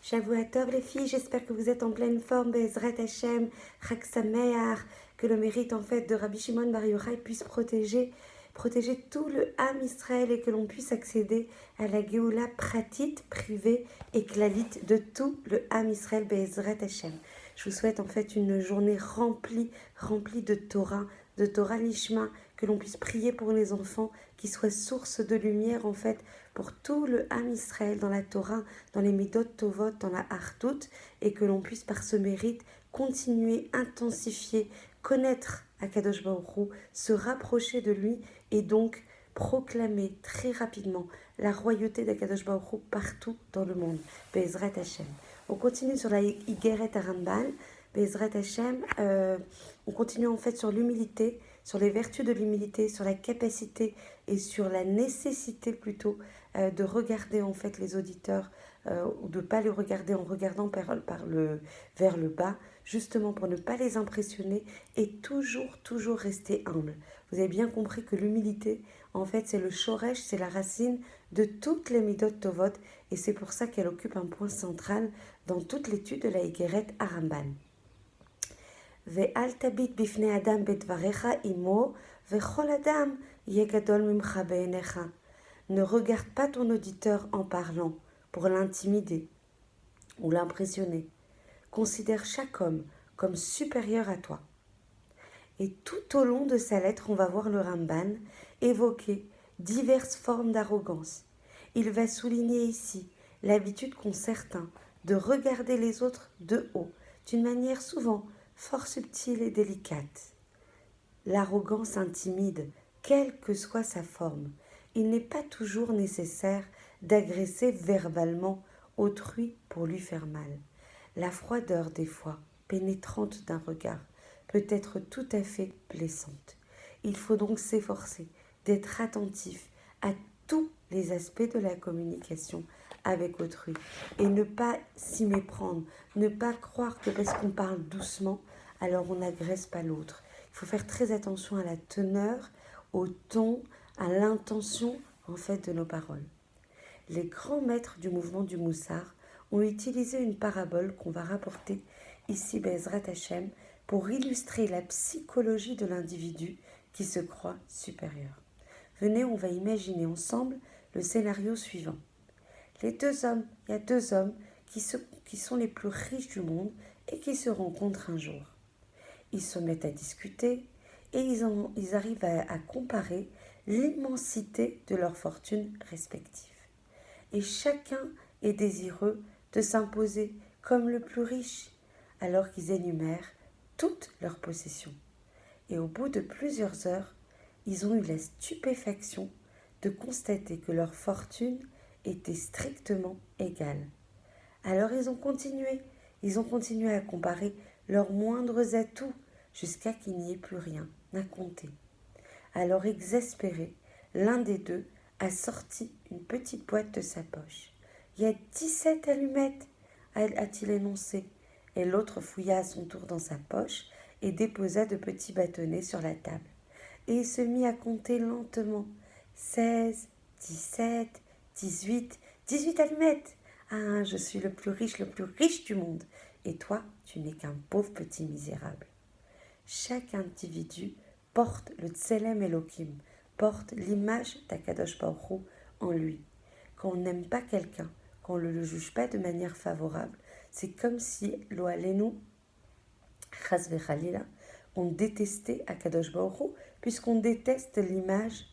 Shavua Tov les filles, j'espère que vous êtes en pleine forme, Bezrat Hashem, Chag Sameach, que le mérite en fait de Rabbi Shimon Bar Yochai puisse protéger tout le Ham Israël et que l'on puisse accéder à la Géoula pratite, privée et clalite de tout le Ham Israël, Bezrat Hashem. Je vous souhaite en fait une journée remplie de Torah Lishma, que l'on puisse prier pour les enfants, qui soient source de lumière en fait pour tout le Ham Israël dans la Torah, dans les Midot Tovot, dans la Hartout, et que l'on puisse par ce mérite continuer, intensifier, connaître Akadosh Baruch Hu, se rapprocher de lui et donc proclamer très rapidement la royauté d'Akadosh Baruch Hu partout dans le monde. Bezrat Hashem. On continue sur la Igeret Arambal. Bezrat Hashem, on continue en fait sur l'humilité, sur les vertus de l'humilité, sur la capacité et sur la nécessité plutôt de regarder en fait les auditeurs ou de ne pas les regarder en regardant vers le bas, justement pour ne pas les impressionner et toujours rester humble. Vous avez bien compris que l'humilité, en fait, c'est le shoresh, c'est la racine de toutes les midot tovot et c'est pour ça qu'elle occupe un point central dans toute l'étude de la Igeret Aramban. ואל תביט בפני אדם בדבריך עמו, וכל אדם יהיה גדול ממך בעיניך. Ne regarde pas ton auditeur en parlant pour l'intimider ou l'impressionner. Considère chaque homme comme supérieur à toi. Et tout au long de sa lettre, on va voir le Ramban évoquer diverses formes d'arrogance. Il va souligner ici l'habitude qu'ont certains de regarder les autres de haut, d'une manière souvent fort subtile et délicate. L'arrogance intimide, quelle que soit sa forme. Il n'est pas toujours nécessaire d'agresser verbalement autrui pour lui faire mal. La froideur des fois, pénétrante d'un regard, peut être tout à fait blessante. Il faut donc s'efforcer d'être attentif à tous les aspects de la communication avec autrui et ne pas s'y méprendre, ne pas croire que parce qu'on parle doucement, alors on n'agresse pas l'autre. Il faut faire très attention à la teneur, au ton, à l'intention en fait de nos paroles. Les grands maîtres du mouvement du Moussar ont utilisé une parabole qu'on va rapporter ici Bezrat Hashem pour illustrer la psychologie de l'individu qui se croit supérieur. Venez, on va imaginer ensemble le scénario suivant. Il y a deux hommes qui sont les plus riches du monde et qui se rencontrent un jour. Ils se mettent à discuter et ils arrivent à comparer l'immensité de leurs fortunes respectives. Et chacun est désireux de s'imposer comme le plus riche, alors qu'ils énumèrent toutes leurs possessions. Et au bout de plusieurs heures, ils ont eu la stupéfaction de constater que leur fortune était strictement égale. Alors ils ont continué à comparer leurs moindres atouts jusqu'à qu'il n'y ait plus rien à compter. Alors exaspéré, l'un des deux a sorti une petite boîte de sa poche. « Il y a 17 allumettes !» a-t-il énoncé, et l'autre fouilla à son tour dans sa poche et déposa de petits bâtonnets sur la table. Et il se mit à compter lentement. 16, 17, 18, 18 allumettes. Ah, je suis le plus riche du monde. Et toi, tu n'es qu'un pauvre petit misérable. Chaque individu porte le Tselem Elohim, porte l'image d'Akadosh Baruch Hu en lui. Quand on n'aime pas quelqu'un, quand on ne le juge pas de manière favorable, c'est comme si, lo alenu, chas vechalila, on détestait Akadosh Baruch Hu, puisqu'on déteste l'image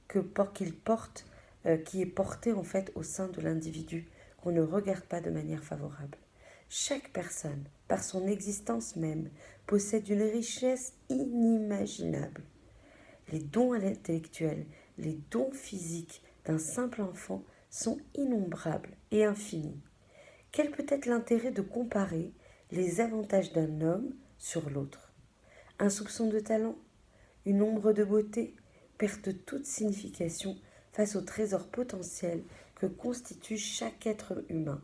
qu'il porte, qui est portée en fait au sein de l'individu, qu'on ne regarde pas de manière favorable. Chaque personne, par son existence même, possède une richesse inimaginable. Les dons intellectuels, les dons physiques d'un simple enfant sont innombrables et infinis. Quel peut être l'intérêt de comparer les avantages d'un homme sur l'autre? Un soupçon de talent, une ombre de beauté, perdent toute signification face au trésor potentiel que constitue chaque être humain.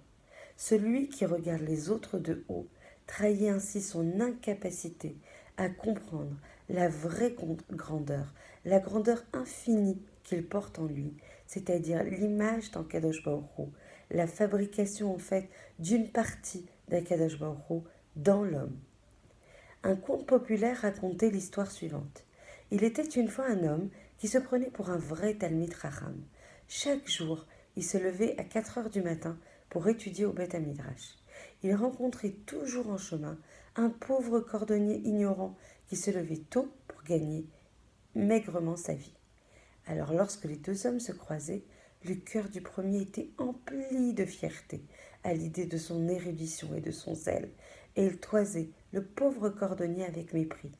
Celui qui regarde les autres de haut trahit ainsi son incapacité à comprendre la vraie grandeur, la grandeur infinie qu'il porte en lui, c'est-à-dire l'image d'Akadosh Baruch Hu, la fabrication en fait d'une partie d'Akadosh Baruch Hu dans l'homme. Un conte populaire racontait l'histoire suivante. Il était une fois un homme qui se prenait pour un vrai Talmid Chacham. Chaque jour, il se levait à 4 heures du matin pour étudier au Beth Midrash. Il rencontrait toujours en chemin un pauvre cordonnier ignorant qui se levait tôt pour gagner maigrement sa vie. Alors lorsque les deux hommes se croisaient, le cœur du premier était empli de fierté à l'idée de son érudition et de son zèle, et il toisait le pauvre cordonnier avec mépris.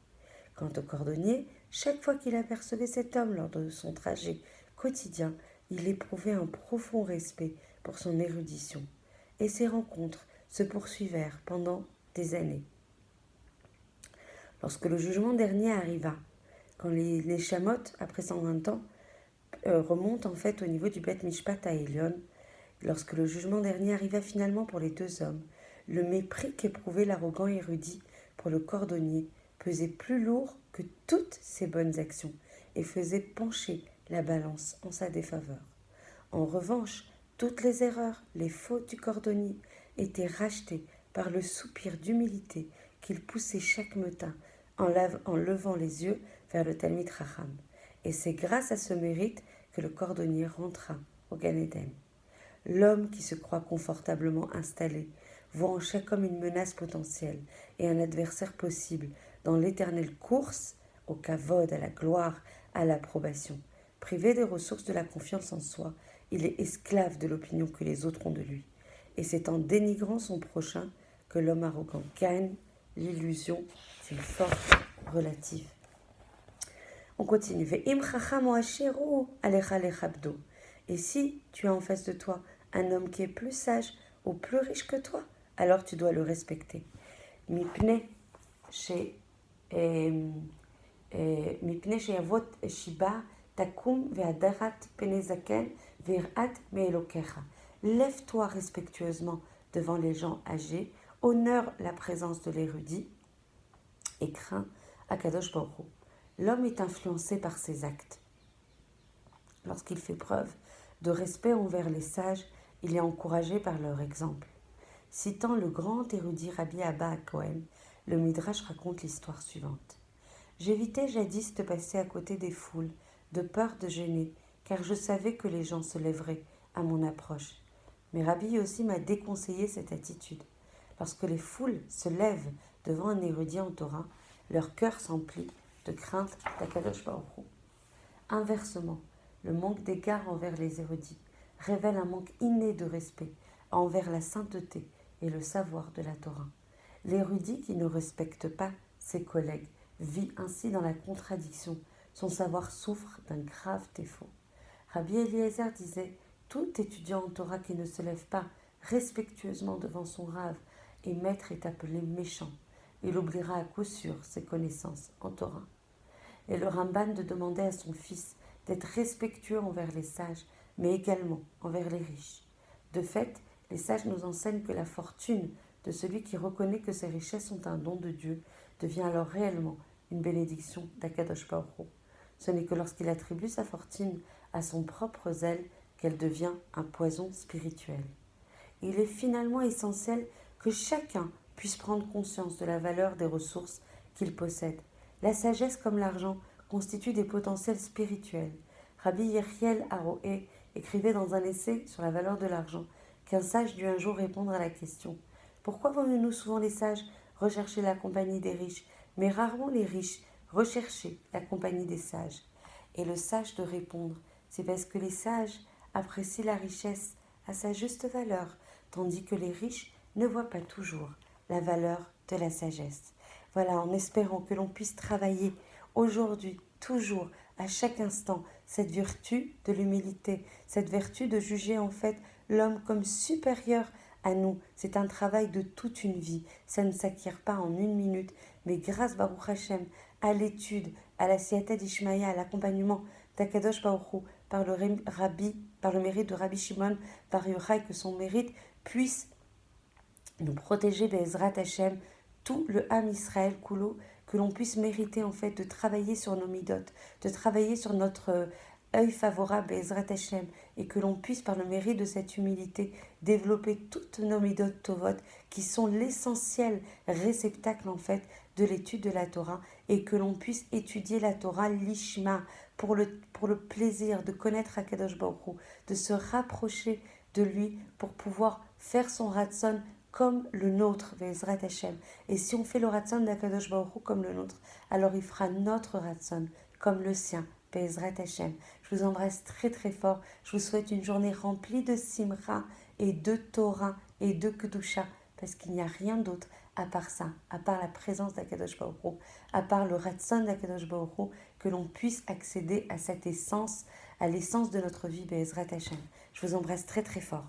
Quant au cordonnier, chaque fois qu'il apercevait cet homme lors de son trajet quotidien, il éprouvait un profond respect pour son érudition. Et ces rencontres se poursuivèrent pendant des années. Lorsque le jugement dernier arriva, quand les chamottes, après 120 ans, remontent en fait au niveau du Beth Mishpat à Elion, lorsque le jugement dernier arriva finalement pour les deux hommes, le mépris qu'éprouvait l'arrogant érudit pour le cordonnier pesait plus lourd que toutes ses bonnes actions et faisait pencher la balance en sa défaveur. En revanche, toutes les erreurs, les fautes du cordonnier étaient rachetées par le soupir d'humilité qu'il poussait chaque matin en levant les yeux vers le Talmid Chacham. Et c'est grâce à ce mérite que le cordonnier rentra au Gan Eden. L'homme qui se croit confortablement installé voit en chaque homme une menace potentielle et un adversaire possible dans l'éternelle course au kavod, à la gloire, à l'approbation. Privé des ressources de la confiance en soi, il est esclave de l'opinion que les autres ont de lui. Et c'est en dénigrant son prochain que l'homme arrogant gagne l'illusion d'une force relative. On continue. Ve'im chacham o asheru alecha lechabdo. Et si tu as en face de toi un homme qui est plus sage ou plus riche que toi, alors tu dois le respecter. Mipnei sheyavot shiba takum ve'adarat pene zaken ve'irat me'elokecha. Lève-toi respectueusement devant les gens âgés, honore la présence de l'érudit et crains Akadosh Baruch Hu. L'homme est influencé par ses actes. Lorsqu'il fait preuve de respect envers les sages, il est encouragé par leur exemple. Citant le grand érudit Rabbi Abba Cohen, le Midrash raconte l'histoire suivante. J'évitais jadis de passer à côté des foules, de peur de gêner, car je savais que les gens se lèveraient à mon approche. Mais Rabbi aussi m'a déconseillé cette attitude. Lorsque les foules se lèvent devant un érudit en Torah, leur cœur s'emplit de crainte d'Akadosh Baruch Hu. Inversement, le manque d'égard envers les érudits révèle un manque inné de respect envers la sainteté et le savoir de la Torah. L'érudit qui ne respecte pas ses collègues vit ainsi dans la contradiction. Son savoir souffre d'un grave défaut. Rabbi Eliezer disait « Tout étudiant en Torah qui ne se lève pas respectueusement devant son rave et maître est appelé méchant. Il oubliera à coup sûr ses connaissances en Torah. » Et le Ramban demandait à son fils d'être respectueux envers les sages, mais également envers les riches. De fait, les sages nous enseignent que la fortune de celui qui reconnaît que ses richesses sont un don de Dieu devient alors réellement une bénédiction d'Akadosh Baruch Hu. Ce n'est que lorsqu'il attribue sa fortune à son propre zèle qu'elle devient un poison spirituel. Il est finalement essentiel que chacun puisse prendre conscience de la valeur des ressources qu'il possède. La sagesse comme l'argent constituent des potentiels spirituels. Rabbi Yechiel Aroé écrivait dans un essai sur la valeur de l'argent qu'un sage dut un jour répondre à la question « Pourquoi voyons-nous souvent les sages rechercher la compagnie des riches, mais rarement les riches rechercher la compagnie des sages ?» Et le sage de répondre « C'est parce que les sages apprécient la richesse à sa juste valeur, tandis que les riches ne voient pas toujours la valeur de la sagesse. » Voilà, en espérant que l'on puisse travailler aujourd'hui, toujours, à chaque instant, cette vertu de l'humilité, cette vertu de juger en fait l'homme comme supérieur à nous. C'est un travail de toute une vie. Ça ne s'acquiert pas en une minute, mais grâce Baruch Hashem à l'étude, à la Siyata d'Ishmaïa, à l'accompagnement d'Akadosh Baruch Hu, par le mérite de Rabbi Shimon Bar Yochai, que son mérite puisse nous protéger Be'ezrat Hashem, tout le Ham Israël Koulo, que l'on puisse mériter en fait de travailler sur nos midotes, de travailler sur notre œil favorable Bezrat Hashem, et que l'on puisse par le mérite de cette humilité développer toutes nos midot tovot qui sont l'essentiel réceptacle en fait de l'étude de la Torah, et que l'on puisse étudier la Torah lishma pour le plaisir de connaître Akadosh Baruch Hu, de se rapprocher de lui pour pouvoir faire son ratson comme le nôtre, Bezrat Hashem. Et si on fait le ratson d'Akadosh Baruch Hu comme le nôtre, alors il fera notre ratson comme le sien, Bezrat Hashem. Je vous embrasse très très fort. Je vous souhaite une journée remplie de simra et de Torah et de Kedusha, parce qu'il n'y a rien d'autre à part ça, à part la présence d'Akadosh Baruch Hu, à part le ratson d'Akadosh Baruch Hu, que l'on puisse accéder à cette essence, à l'essence de notre vie, Bezrat Hashem. Je vous embrasse très très fort.